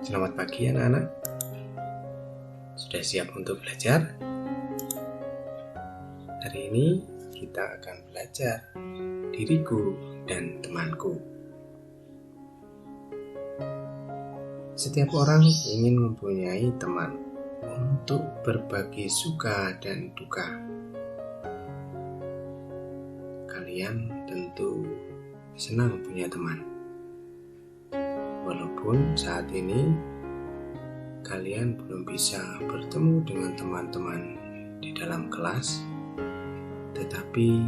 Selamat pagi anak-anak. Sudah siap untuk belajar? Hari ini kita akan belajar diriku dan temanku. Setiap orang ingin mempunyai teman untuk berbagi suka dan duka. Kalian tentu senang punya teman. Walaupun saat ini kalian belum bisa bertemu dengan teman-teman di dalam kelas, tetapi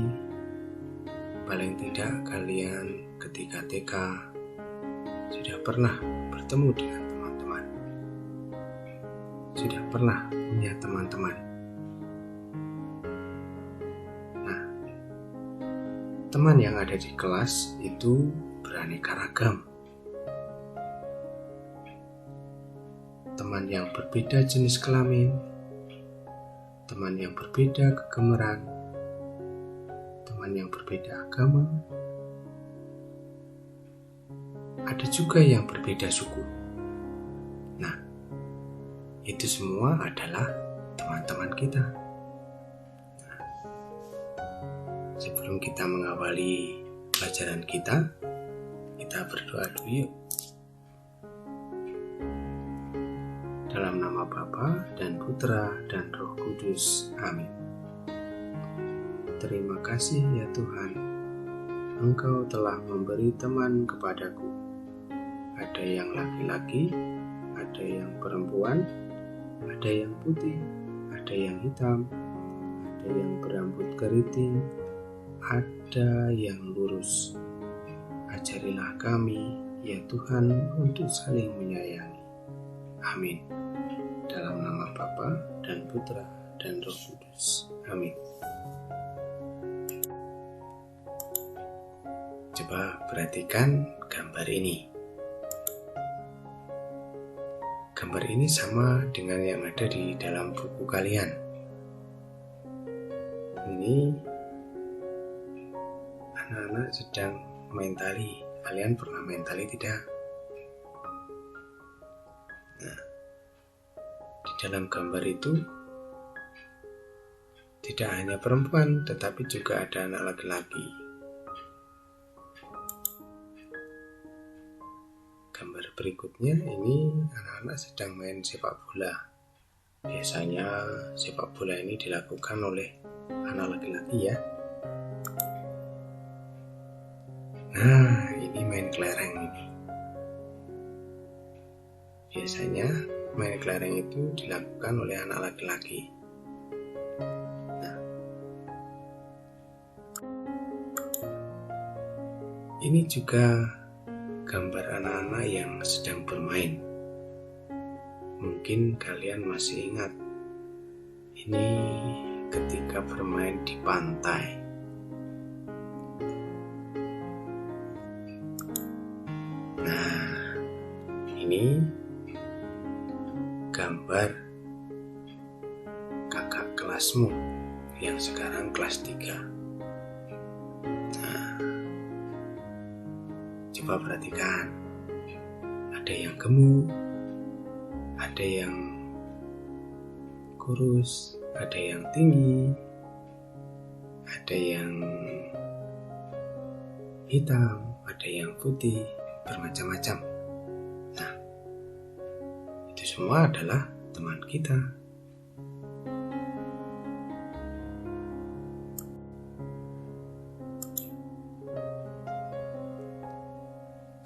paling tidak kalian ketika TK sudah pernah bertemu dengan teman-teman, sudah pernah punya teman-teman. Nah, teman yang ada di kelas itu beraneka ragam. Teman yang berbeda jenis kelamin, teman yang berbeda kegemaran, teman yang berbeda agama, ada juga yang berbeda suku. Nah, itu semua adalah teman-teman kita. Nah, sebelum kita mengawali pelajaran kita berdoa dulu yuk. Dalam nama Bapa dan Putra dan Roh Kudus. Amin. Terima kasih ya Tuhan, Engkau telah memberi teman kepadaku. Ada yang laki-laki, ada yang perempuan, ada yang putih, ada yang hitam, ada yang berambut keriting, ada yang lurus. Ajarilah kami ya Tuhan untuk saling menyayangi. Amin. Dalam nama Bapa dan Putra dan Roh Kudus. Amin. Coba perhatikan gambar ini. Gambar ini sama dengan yang ada di dalam buku kalian. Ini anak-anak sedang main tali. Kalian pernah main tali tidak? Nah, di dalam gambar itu tidak hanya perempuan, tetapi juga ada anak laki-laki. Gambar berikutnya ini anak-anak sedang main sepak bola. Biasanya sepak bola ini dilakukan oleh anak laki-laki ya. Nah, ini main kelereng ini. Biasanya main kelereng itu dilakukan oleh anak laki-laki. Nah, ini juga gambar anak-anak yang sedang bermain. Mungkin kalian masih ingat, ini ketika bermain di pantai. Nah, ini gambar kakak kelasmu yang sekarang kelas 3. Nah, coba perhatikan. Ada yang gemuk, ada yang kurus, ada yang tinggi, ada yang hitam, ada yang putih, bermacam-macam. Nah, itu semua adalah teman kita.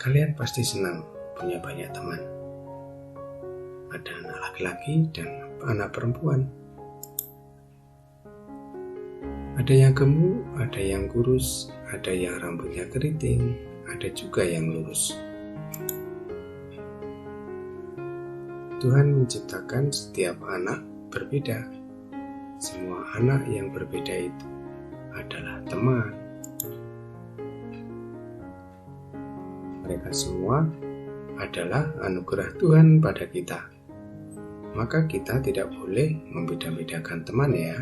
Kalian pasti senang punya banyak teman. Ada anak laki-laki dan anak perempuan. Ada yang gemuk, ada yang kurus, ada yang rambutnya keriting, ada juga yang lurus. Tuhan menciptakan setiap anak berbeda. Semua anak yang berbeda itu adalah teman. Mereka semua adalah anugerah Tuhan pada kita. Maka kita tidak boleh membeda-bedakan teman ya.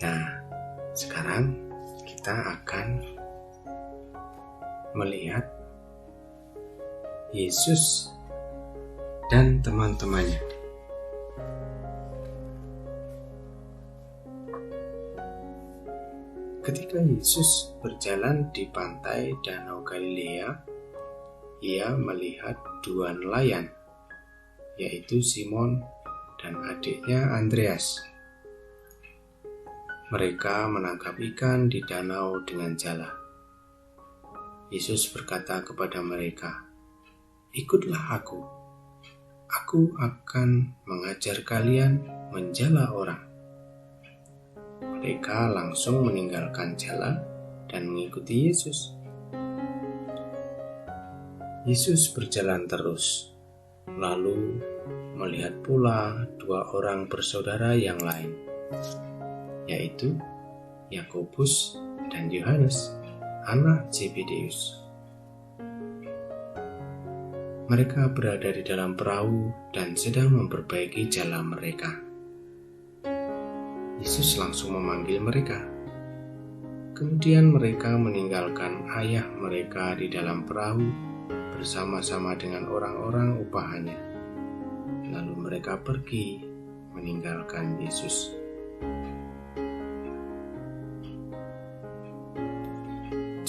Nah, sekarang kita akan melihat Yesus dan teman-temannya. Ketika Yesus berjalan di pantai Danau Galilea, ia melihat dua nelayan, yaitu Simon dan adiknya Andreas. Mereka menangkap ikan di danau dengan jala. Yesus berkata kepada mereka, "Ikutlah aku. Aku akan mengajar kalian menjala orang." Mereka langsung meninggalkan jala dan mengikuti Yesus. Yesus berjalan terus, lalu melihat pula dua orang bersaudara yang lain, yaitu Yakobus dan Yohanes, anak Zebedeus. Mereka berada di dalam perahu dan sedang memperbaiki jala mereka. Yesus langsung memanggil mereka. Kemudian mereka meninggalkan ayah mereka di dalam perahu bersama-sama dengan orang-orang upahannya. Lalu mereka pergi meninggalkan Yesus.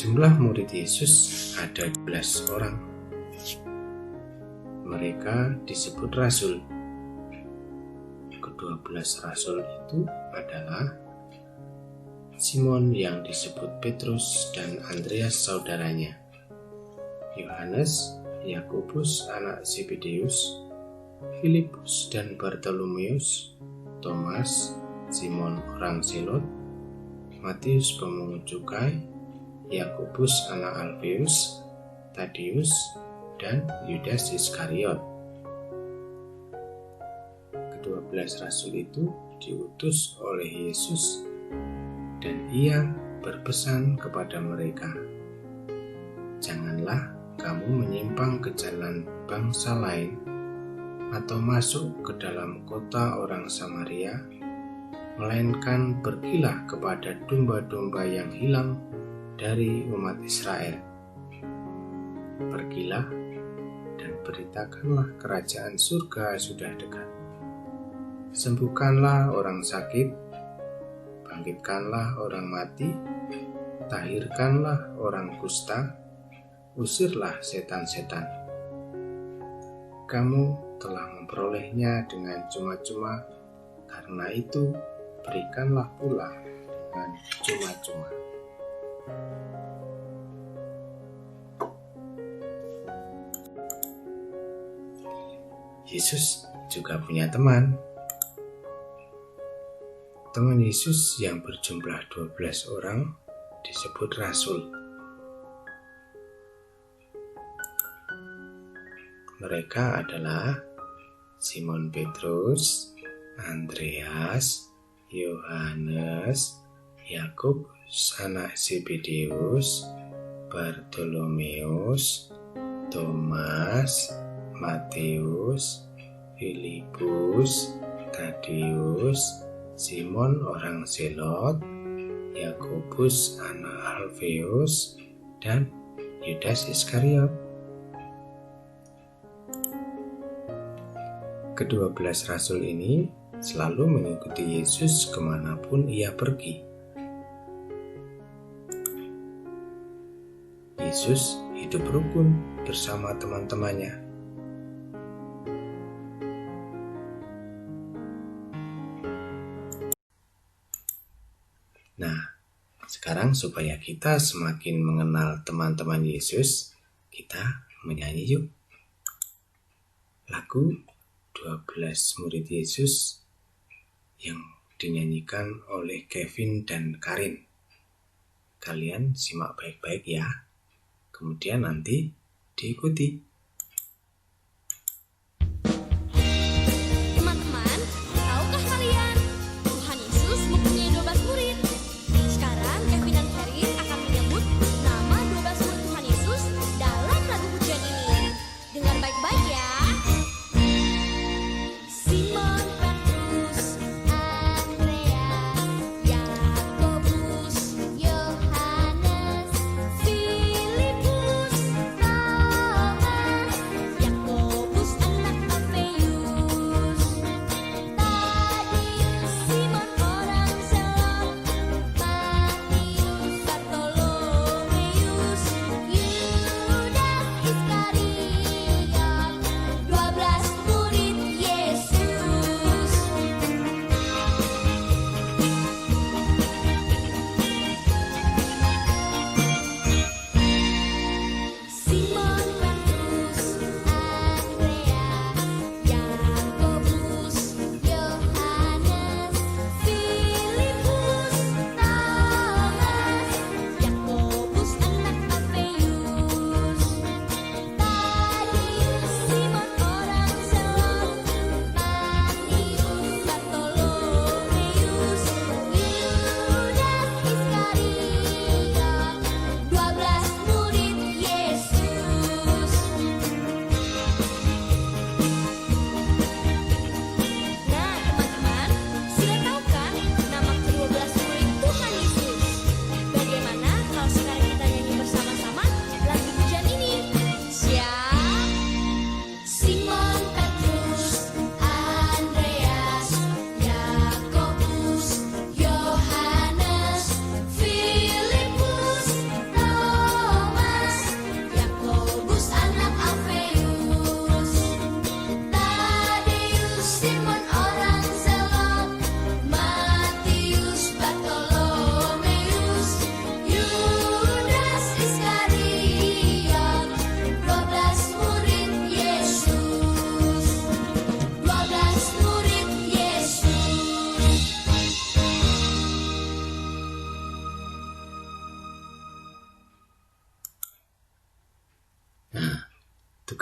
Jumlah murid Yesus ada 12 orang. Mereka disebut rasul. Ke-12 rasul itu adalah Simon yang disebut Petrus dan Andreas saudaranya, Yohanes, Yakobus anak Zebedeus, Filipus dan Bartolomeus, Thomas, Simon orang Zelot, Matius pemungut cukai, Yakobus anak Alfeus, Tadeus, dan Yudas Iskariot. Ke-12 rasul itu diutus oleh Yesus dan ia berpesan kepada mereka, "Janganlah kamu menyimpang ke jalan bangsa lain atau masuk ke dalam kota orang Samaria, melainkan pergilah kepada domba-domba yang hilang dari umat Israel. Pergilah dan beritakanlah kerajaan surga sudah dekat. Sembuhkanlah orang sakit, bangkitkanlah orang mati, tahirkanlah orang kusta, usirlah setan-setan. Kamu telah memperolehnya dengan cuma-cuma, karena itu berikanlah pula dengan cuma-cuma." Yesus juga punya teman. Teman Yesus yang berjumlah 12 orang disebut rasul. Mereka adalah Simon Petrus, Andreas, Yohanes, Yakobus anak Zebedeus, Bartolomeus, Thomas, Matius, Filipus, Tadeus, Simon orang Zelot, Yakobus anak Alfeus, dan Yudas Iskariot. Ke-12 rasul ini selalu mengikuti Yesus kemanapun ia pergi. Yesus hidup rukun bersama teman-temannya. Nah, sekarang supaya kita semakin mengenal teman-teman Yesus, kita menyanyi yuk. Lagu 12 murid Yesus yang dinyanyikan oleh Kevin dan Karin. Kalian simak baik-baik ya. Kemudian nanti diikuti.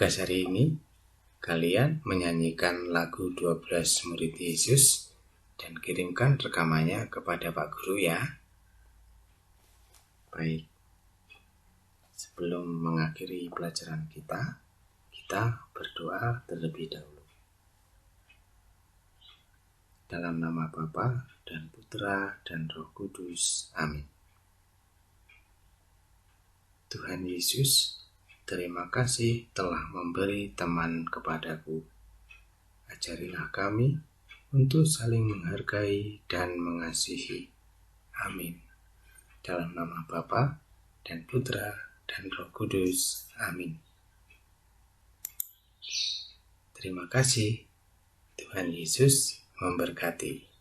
Tugas hari ini, kalian menyanyikan lagu 12 murid Yesus dan kirimkan rekamannya kepada Pak Guru ya. Baik, sebelum mengakhiri pelajaran kita berdoa terlebih dahulu. Dalam nama Bapa dan Putra dan Roh Kudus. Amin. Tuhan Yesus, terima kasih telah memberi teman kepadaku. Ajarilah kami untuk saling menghargai dan mengasihi. Amin. Dalam nama Bapa dan Putra dan Roh Kudus. Amin. Terima kasih. Tuhan Yesus memberkati.